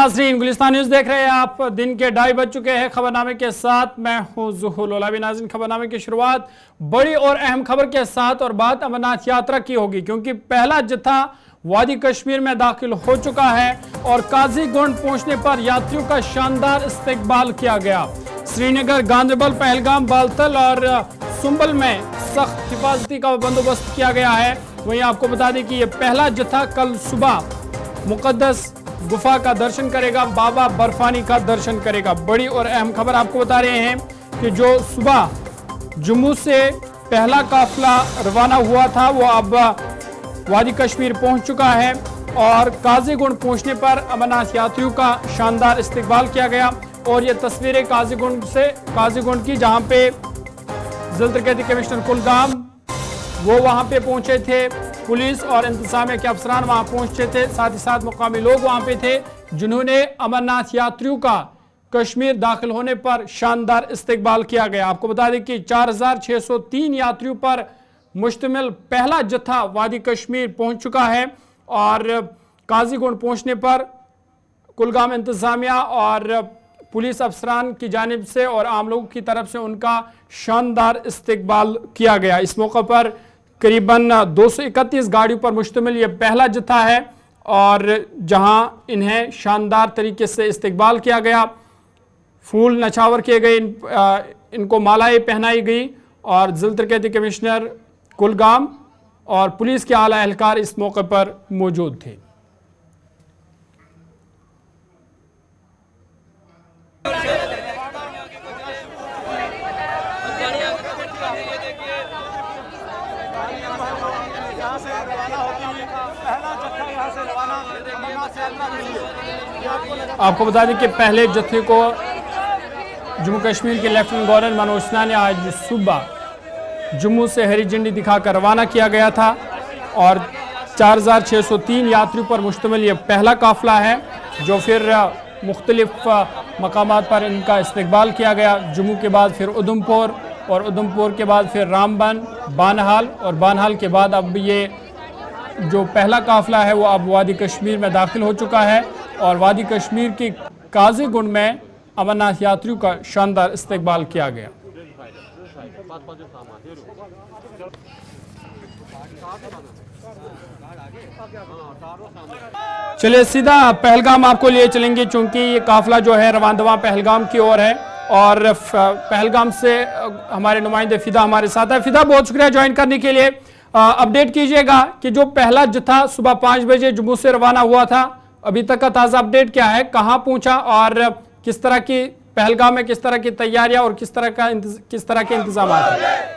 नाज़रीन, गुलिस्तान न्यूज़ देख रहे हैं आप। दिन के 2:30 बज चुके हैं। खबरनामे के साथ मैं हूं ज़ुहुल ओलावी। नाज़रीन, खबरनामे की शुरुआत बड़ी और अहम खबर के साथ और बात अमरनाथ यात्रा की होगी, क्योंकि पहला जत्था वादी कश्मीर में दाखिल हो चुका है और काजीगुंड पहुंचने पर यात्रियों का शानदार इस्तकबाल किया गया। श्रीनगर, गांधरबल, पहलगाम, बालतल और सुंबल में सख्त हिफाजती का बंदोबस्त किया गया है। वहीं आपको बता दें कि यह पहला जत्था कल सुबह मुकद्दस गुफा का दर्शन करेगा, बाबा बर्फानी का दर्शन करेगा। बड़ी और अहम खबर आपको बता रहे हैं कि जो सुबह जम्मू से पहला काफिला रवाना हुआ था वो अब वादी कश्मीर पहुंच चुका है और काजीगुंड पहुंचने पर अमरनाथ यात्रियों का शानदार इस्तकबाल किया गया। और ये तस्वीरें काजीगुंड की, जहां पे जिला तरक्याती कमिश्नर कुलगाम वो वहां पे पहुंचे थे, पुलिस और इंतजामिया के अफसरान वहां पहुंचे थे, साथ ही साथ मुकामी लोग वहां पे थे जिन्होंने अमरनाथ यात्रियों का कश्मीर दाखिल होने पर शानदार इस्तकबाल किया गया। आपको बता दें कि 4603 यात्रियों पर मुश्तमिल पहला जत्था वादी कश्मीर पहुंच चुका है और काजीगुंड पहुंचने पर कुलगाम इंतजामिया और पुलिस अफसरान की जानिब से और आम लोगों की तरफ से उनका शानदार इस्तकबाल किया गया। इस मौके पर करीबन 231 गाड़ियों पर मुश्तमिल ये पहला जत्था है और जहां इन्हें शानदार तरीके से इस्तकबाल किया गया, फूल नछावर किए गए, इनको मालाएं पहनाई गई और जिला तरक्याती कमिश्नर कुलगाम और पुलिस के आला एहलकार इस मौके पर मौजूद थे। आपको बता दें कि पहले जत्थे को जम्मू कश्मीर के लेफ्टिनेंट गवर्नर मनोज सिन्हा ने आज सुबह जम्मू से हरी झंडी दिखाकर रवाना किया गया था और 4603 यात्रियों पर मुश्तमिल ये पहला काफिला है जो फिर मुख्तलिफ मकामात पर इनका इस्तकबाल किया गया। जम्मू के बाद फिर उधमपुर और उधमपुर के बाद फिर रामबन, बानहाल और बानहाल के बाद अब ये जो पहला काफिला है वो अब वादी कश्मीर में दाखिल हो चुका है और वादी कश्मीर की काजीगुंड में अमरनाथ यात्रियों का शानदार इस्तकबाल किया गया। चलिए सीधा पहलगाम आपको लिए चलेंगे, चूंकि ये काफिला जो है रवानदवा पहलगाम की ओर है और पहलगाम से हमारे नुमाइंदे फिदा हमारे साथ है। फिदा, बहुत शुक्रिया ज्वाइन करने के लिए। अपडेट कीजिएगा कि जो पहला जत्था सुबह 5 बजे जम्मू से रवाना हुआ था, अभी तक का ताज़ा अपडेट क्या है, कहां पहुंचा और किस तरह की पहलगाम में किस तरह की तैयारियां और किस तरह के इंतजाम हैं?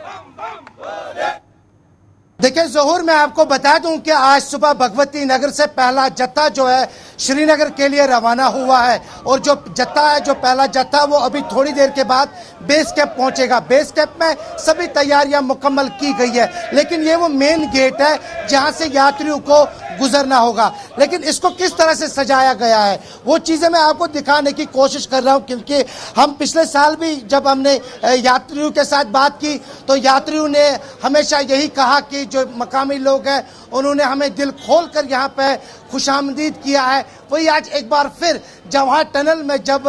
देखिए ज़हूर, मैं आपको बता दूं कि आज सुबह भगवती नगर से पहला जत्था जो है श्रीनगर के लिए रवाना हुआ है और जो जत्था है, जो पहला जत्था, वो अभी थोड़ी देर के बाद बेस कैंप पहुंचेगा। बेस कैंप में सभी तैयारियां मुकम्मल की गई है, लेकिन ये वो मेन गेट है जहां से यात्रियों को गुजरना होगा। लेकिन इसको किस तरह से सजाया गया है वो चीज़ें मैं आपको दिखाने की कोशिश कर रहा हूं, क्योंकि हम पिछले साल भी जब हमने यात्रियों के साथ बात की तो यात्रियों ने हमेशा यही कहा कि जो मकामी लोग हैं उन्होंने हमें दिल खोल कर यहाँ पे खुशामदीद किया है। वही आज एक बार फिर जवाहर टनल में जब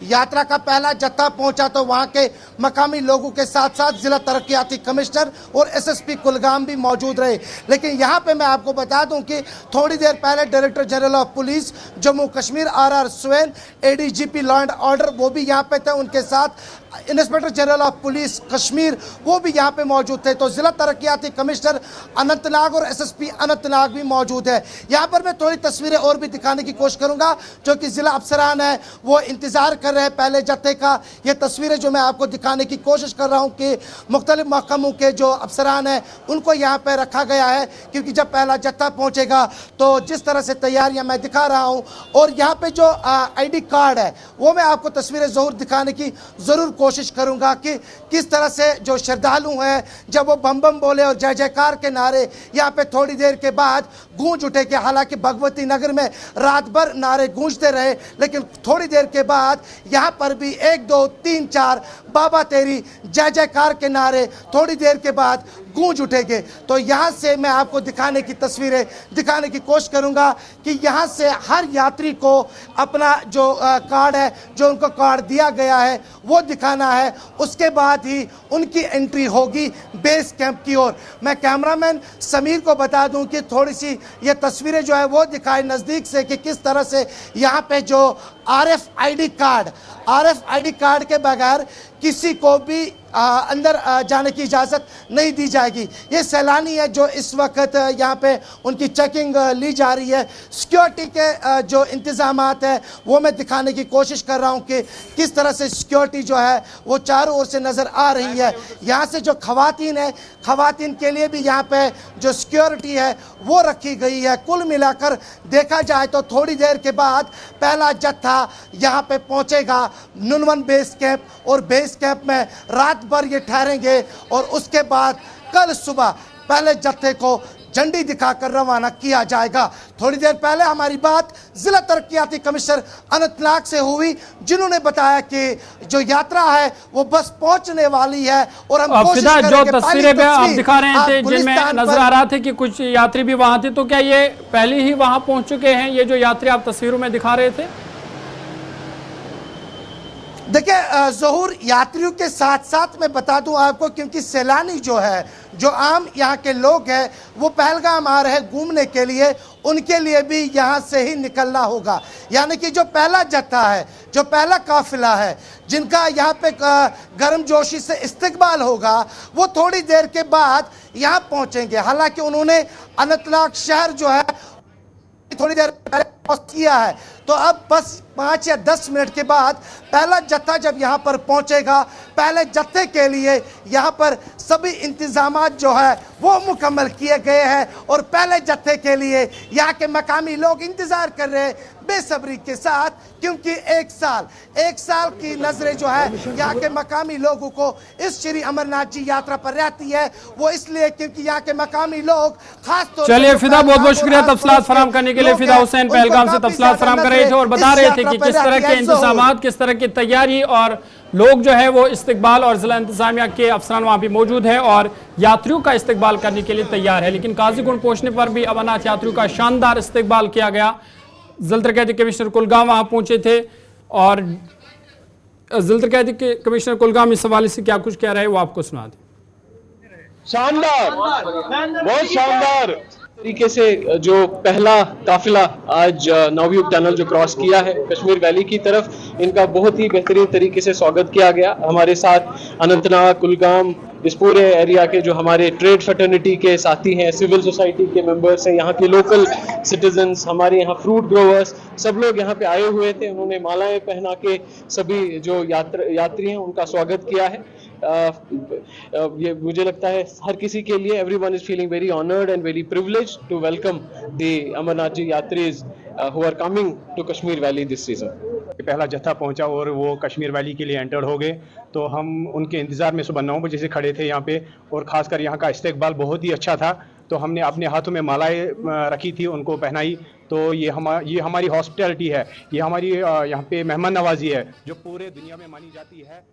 यात्रा का पहला जत्था पहुंचा तो वहाँ के मकामी लोगों के साथ साथ जिला तरक्याती कमिश्नर और एसएसपी कुलगाम भी मौजूद रहे। लेकिन यहाँ पे मैं आपको बता दूं कि थोड़ी देर पहले director general of police Jammu Kashmir RR swan, ADGP law and order, वो भी यहाँ पे थे, उनके साथ inspector general of police Kashmir वो भी यहाँ पे मौजूद थे। तो जिला तरक्याती कमिश्नर अनंतनाग और SSP अनंतनाग भी मौजूद है। यहाँ पर मैं थोड़ी तस्वीरें और भी दिखाने की कोशिश करूंगा, जो कि जिला अफसरान है वो इंतजार कर रहे हैं पहले जत्थे का। ये तस्वीरें जो मैं आपको दिखाने की कोशिश कर रहा हूँ कि मुख्तलिफ महकमों के जो अफसरान हैं उनको यहाँ पे रखा गया है, क्योंकि जब पहला जत्था पहुँचेगा तो जिस तरह से तैयारियाँ मैं दिखा रहा हूँ। और यहाँ पे जो ID कार्ड है वो मैं आपको तस्वीरें ज़रूर दिखाने की ज़रूर कोशिश करूंगा कि किस तरह से जो श्रद्धालु हैं जब वो बम बम बोले और जय जयकार के नारे यहाँ पे थोड़ी देर के बाद गूंज उठे। कि हालांकि भगवती नगर में रात भर नारे गूंजते रहे, लेकिन थोड़ी देर के बाद यहाँ पर भी 1 2 3 4 बाबा तेरी जय जयकार के नारे थोड़ी देर के बाद गूंज उठेंगे। तो यहाँ से मैं आपको दिखाने की तस्वीरें दिखाने की कोशिश करूँगा कि यहाँ से हर यात्री को अपना जो कार्ड है, जो उनको कार्ड दिया गया है वो दिखाना है, उसके बाद ही उनकी एंट्री होगी बेस कैंप की ओर। मैं कैमरामैन समीर को बता दूं कि थोड़ी सी ये तस्वीरें जो है वो दिखाए नज़दीक से कि किस तरह से यहाँ पे जो RFID कार्ड के बगैर किसी को भी अंदर जाने की इजाज़त नहीं दी जाएगी। ये सैलानी है जो इस वक्त यहाँ पे उनकी चेकिंग ली जा रही है। सिक्योरिटी के जो इंतज़ामात है वो मैं दिखाने की कोशिश कर रहा हूँ कि किस तरह से सिक्योरिटी जो है वो चारों ओर से नज़र आ रही है। यहाँ से जो ख़वातीन है, ख़वातीन के लिए भी यहाँ पे जो सिक्योरिटी है वो रखी गई है। कुल मिलाकर देखा जाए तो थोड़ी देर के बाद पहला जत्था यहाँ पे पहुँचेगा नुनवन बेस कैंप, और बेस कैंप में रात भर ये ठहरेंगे और उसके बाद कल सुबह पहले जत्थे को झंडी दिखाकर रवाना किया जाएगा। थोड़ी देर पहले हमारी बात जिला तरक्कियाती कमिश्नर अनंतनाग से हुई, जिन्होंने बताया कि जो यात्रा है वो बस पहुंचने वाली है। और हम कोशिश फिदा, जो करेंगे तस्वीरें पे आप दिखा रहे थे जिनमें नजर आ रहा था कि कुछ यात्री भी वहां थे, तो क्या ये पहले ही वहां पहुंच चुके हैं, ये जो यात्री आप तस्वीरों में दिखा रहे थे? देखिए ज़हूर, यात्रियों के साथ साथ मैं बता दूं आपको, क्योंकि सैलानी जो है, जो आम यहाँ के लोग हैं वो पहलगाम आ रहे हैं घूमने के लिए, उनके लिए भी यहाँ से ही निकलना होगा। यानी कि जो पहला जत्था है, जो पहला काफिला है, जिनका यहाँ पे गर्मजोशी से इस्तकबाल होगा, वो थोड़ी देर के बाद यहाँ पहुँचेंगे। हालांकि उन्होंने अनंतनाग शहर जो है थोड़ी देर पहले पहुंच किया है, तो अब बस 5 या 10 मिनट के बाद पहला जत्था जब यहाँ पर पहुंचेगा, पहले जत्थे के लिए यहाँ पर सभी इंतजामात जो है वो मुकम्मल किए गए हैं और पहले जत्थे के लिए यहाँ के मकामी लोग इंतज़ार कर रहे हैं बेसब्री के साथ, क्योंकि एक साल की नजरें जो है यहाँ के मकामी लोगों को इस श्री अमरनाथ जी यात्रा पर रहती है। वो इसलिए क्योंकि यहाँ के मकामी लोग खास तौर पर, चलिए फिदा, बहुत बहुत शुक्रिया तफसीलात फराहम करने के लिए। फिदा हुसैन पहलगाम से तफसीलात फराहम कर रहे थे और बता रहे थे कि किस तरह के इंतजामात, किस तरह की तैयारी और लोग जो है वो इस्तकबाल, और जिला इंतजामिया के अफसरान वहाँ भी मौजूद है और यात्रियों का इस्तकबाल करने के लिए तैयार है। लेकिन काजीगुंड पहुँचने पर भी अमरनाथ यात्रियों का शानदार इस्तकबाल किया गया। जिला तरक्कियाती कमिश्नर कुलगाम वहाँ पहुँचे थे और जिला तरक्कियाती कमिश्नर कुलगाम इस हवाले से क्या कुछ कह रहे हैं वो आपको सुना दें। शानदार, बहुत शानदार तरीके से जो पहला काफिला आज नवयुग टनल जो क्रॉस किया है कश्मीर वैली की तरफ, इनका बहुत ही बेहतरीन तरीके से स्वागत किया गया। हमारे साथ अनंतनाग, कुलगाम, इस पूरे एरिया के जो हमारे ट्रेड फैटर्निटी के साथी हैं, सिविल सोसाइटी के मेंबर्स हैं, यहाँ के लोकल सिटीजन्स, हमारे यहाँ फ्रूट ग्रोवर्स, सब लोग यहाँ पे आए हुए थे। उन्होंने मालाएं पहना के सभी जो यात्री हैं उनका स्वागत किया है। ये मुझे लगता है हर किसी के लिए everyone is feeling very honored and very privileged to welcome the Amarnath ji यात्रीज who are coming to Kashmir Valley this season. पहला जत्था पहुंचा और वो कश्मीर वैली के लिए एंटर हो गए, तो हम उनके इंतज़ार में सुबह 9 बजे से खड़े थे यहाँ पे, और ख़ासकर यहाँ का इस्तकबाल बहुत ही अच्छा था। तो हमने अपने हाथों में मालाएं रखी थी, उनको पहनाई। तो ये हमारी हॉस्पिटैलिटी है, ये हमारी यहाँ पे मेहमान नवाजी है जो पूरे दुनिया में मानी जाती है।